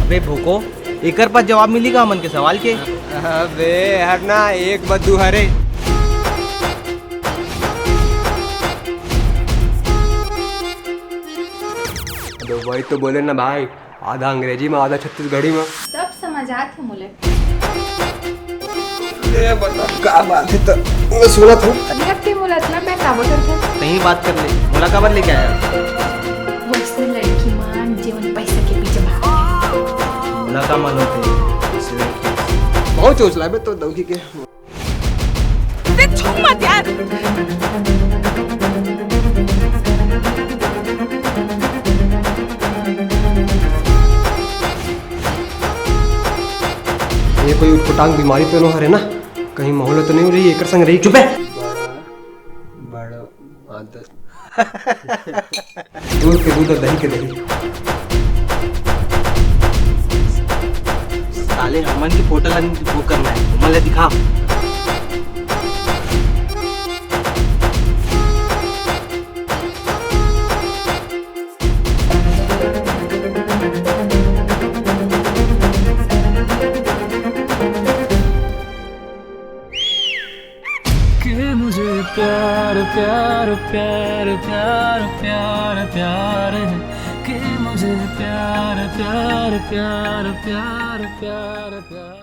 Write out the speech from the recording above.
अबे भूको एकर पर जवाब मिलेगा मन के सवाल के। अबे हर ना एक बद्दू हरे। तो वही तो बोले ना भाई, आधा अंग्रेजी में आधा छत्तीसगढ़ी में। सब समझ आते मुले। ये बता क्या बात है, तो मैं सुना था। लगते मुलत ना मैं काबू करके सही बात कर ले, मुला खबर लेके आया। वैसे लड़की मान जीवन पैसे के पीछे भाग। मुला का मन होते बहुत चोचला है बे तो दौगी के। छू मत यार। ये कोई उटपटांग बीमारी तो नहीं है ना, कहीं माहौल तो नहीं हो रही एक संग रही। चुप है। बड़ा आदत। दूध के दूध और दही के दही। साले हमन की फोटो वो करना है, मुझे दिखा। कि मुझे प्यार प्यार प्यार प्यार प्यार प्यार है, कि मुझे प्यार प्यार प्यार प्यार प्यार प्यार